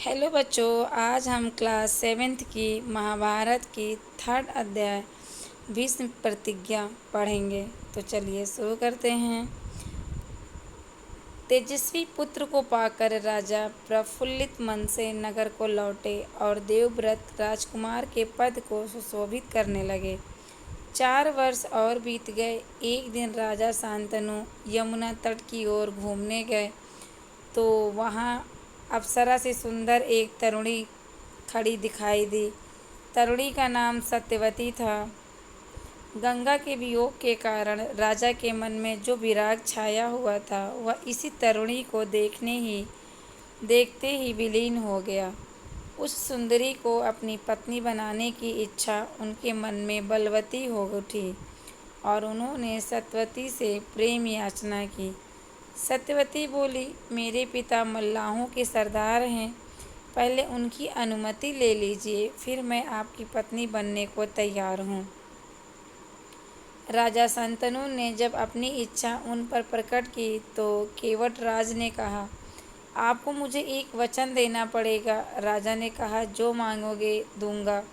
Hello बच्चों, आज हम क्लास सेवेंथ की महाभारत की थर्ड अध्याय भीष्म प्रतिज्ञा पढ़ेंगे। तो चलिए शुरू करते हैं। तेजस्वी पुत्र को पाकर राजा प्रफुल्लित मन से नगर को लौटे और देवव्रत राजकुमार के पद को सुशोभित करने लगे। 4 वर्ष और बीत गए। एक दिन राजा शांतनु यमुना तट की ओर घूमने गए तो वहाँ अप्सरा से सुंदर एक तरुणी खड़ी दिखाई दी। तरुणी का नाम सत्यवती था। गंगा के वियोग के कारण राजा के मन में जो विराग छाया हुआ था वह इसी तरुणी को देखते ही विलीन हो गया। उस सुंदरी को अपनी पत्नी बनाने की इच्छा उनके मन में बलवती हो उठी और उन्होंने सत्यवती से प्रेम याचना की। सत्यवती बोली, मेरे पिता मल्लाहों के सरदार हैं, पहले उनकी अनुमति ले लीजिए, फिर मैं आपकी पत्नी बनने को तैयार हूँ। राजा शांतनु ने जब अपनी इच्छा उन पर प्रकट की तो केवटराज ने कहा, आपको मुझे एक वचन देना पड़ेगा। राजा ने कहा, जो मांगोगे दूंगा,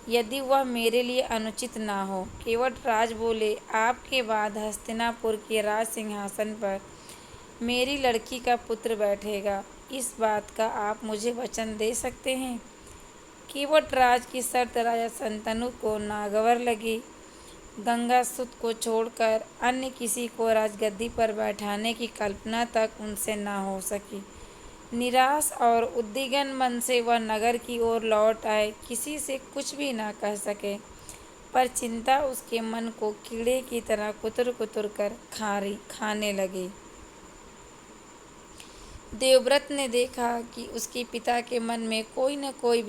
यदि वह मेरे लिए अनुचित ना हो। केवटराज बोले, आपके बाद हस्तिनापुर के राज सिंहासन पर मेरी लड़की का पुत्र बैठेगा, इस बात का आप मुझे वचन दे सकते हैं। केवटराज की शर्त राजा शांतनु को नागवार लगी। गंगासुत को छोड़कर अन्य किसी को राजगद्दी पर बैठाने की कल्पना तक उनसे न हो सकी। निराश और उद्विग्न मन से वह नगर की ओर लौट आए, किसी से कुछ भी न कह सके, पर चिंता उसके मन को कीड़े की तरह कुतर कुतर कर खाने लगी। देवव्रत ने देखा कि उसके पिता के मन में कोई न कोई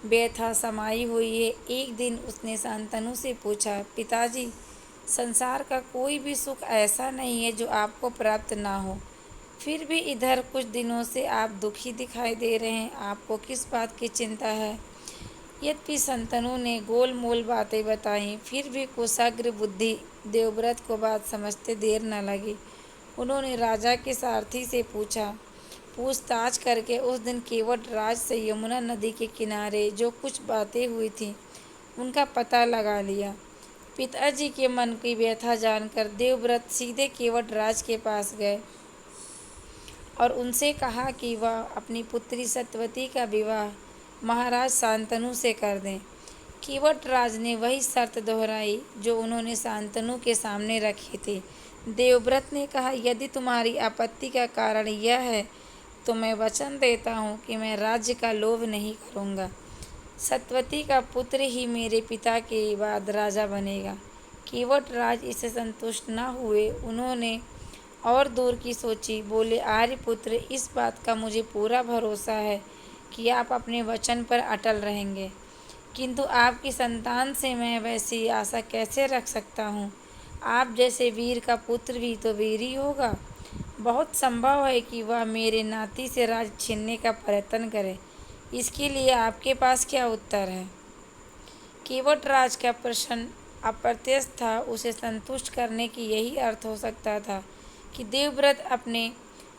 व्यथा समाई हुई है। एक दिन उसने शांतनु से पूछा, पिताजी, संसार का कोई भी सुख ऐसा नहीं है जो आपको प्राप्त ना हो, फिर भी इधर कुछ दिनों से आप दुखी दिखाई दे रहे हैं, आपको किस बात की चिंता है? यद्यपि शांतनु ने गोलमोल बातें बताईं, फिर भी कुशाग्र बुद्धि देवव्रत को बात समझते देर न लगी। उन्होंने राजा के सारथी से पूछताछ करके उस दिन केवटराज से यमुना नदी के किनारे जो कुछ बातें हुई थीं उनका पता लगा लिया। पिताजी के मन की व्यथा जानकर देवव्रत सीधे केवटराज के पास गए और उनसे कहा कि वह अपनी पुत्री सत्यवती का विवाह महाराज शांतनु से कर दें। केवटराज ने वही शर्त दोहराई जो उन्होंने शांतनु के सामने रखी थी। देवव्रत ने कहा, यदि तुम्हारी आपत्ति का कारण यह है तो मैं वचन देता हूँ कि मैं राज्य का लोभ नहीं करूँगा। सत्यवती का पुत्र ही मेरे पिता के बाद राजा बनेगा। केवटराज इससे संतुष्ट न हुए, उन्होंने और दूर की सोची। बोले, आर्यपुत्र, इस बात का मुझे पूरा भरोसा है कि आप अपने वचन पर अटल रहेंगे, किंतु आपकी संतान से मैं वैसी आशा कैसे रख सकता हूँ? आप जैसे वीर का पुत्र भी तो वीर ही होगा। बहुत संभव है कि वह मेरे नाती से राज छीनने का प्रयत्न करे। इसके लिए आपके पास क्या उत्तर है? केवटराज का प्रश्न अप्रत्याशित था। उसे संतुष्ट करने की यही अर्थ हो सकता था कि देवव्रत अपने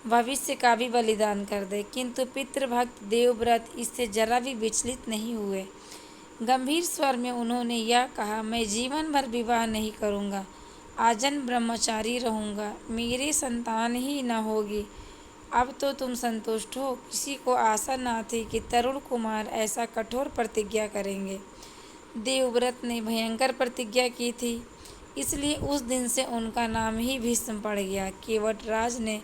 भविष्य का भी बलिदान कर दे, किंतु पितृभक्त देवव्रत इससे जरा भी विचलित नहीं हुए। गंभीर स्वर में उन्होंने यह कहा, मैं जीवन भर विवाह नहीं करूँगा, आजन्म ब्रह्मचारी रहूँगा, मेरी संतान ही न होगी। अब तो तुम संतुष्ट हो। किसी को आशा न थी कि तरुण कुमार ऐसा कठोर प्रतिज्ञा करेंगे। देवव्रत ने भयंकर प्रतिज्ञा की थी, इसलिए उस दिन से उनका नाम ही भीष्म पड़ गया। केवटराज ने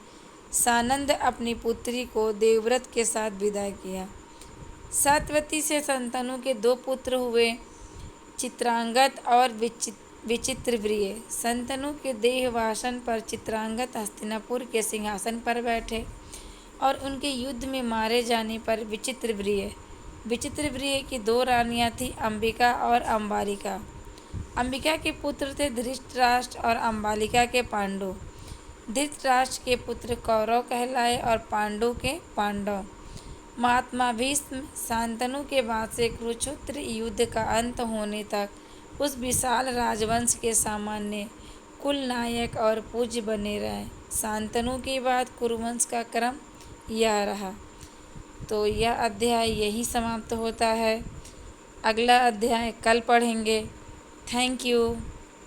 सानंद अपनी पुत्री को देवव्रत के साथ विदा किया। सत्यवती से शांतनु के 2 पुत्र हुए, चित्रांगत और विचित्रप्रिय। शांतनु के देहवासन पर चित्रांगत हस्तिनापुर के सिंहासन पर बैठे और उनके युद्ध में मारे जाने पर विचित्रप्रिय की 2 रानियां थीं, अंबिका और अम्बालिका। अंबिका के पुत्र थे धृतराष्ट्र और अम्बालिका के पांडु। धृतराष्ट्र के पुत्र कौरव कहलाए और पांडु के पांडव। महात्मा भीष्म शांतनु के बाद से कुरुक्षेत्र युद्ध का अंत होने तक उस विशाल राजवंश के सामान्य कुल नायक और पूज्य बने रहे। शांतनु के बाद कुरुवंश का क्रम यह रहा। तो यह अध्याय यहीं समाप्त होता है। अगला अध्याय कल पढ़ेंगे। Thank you.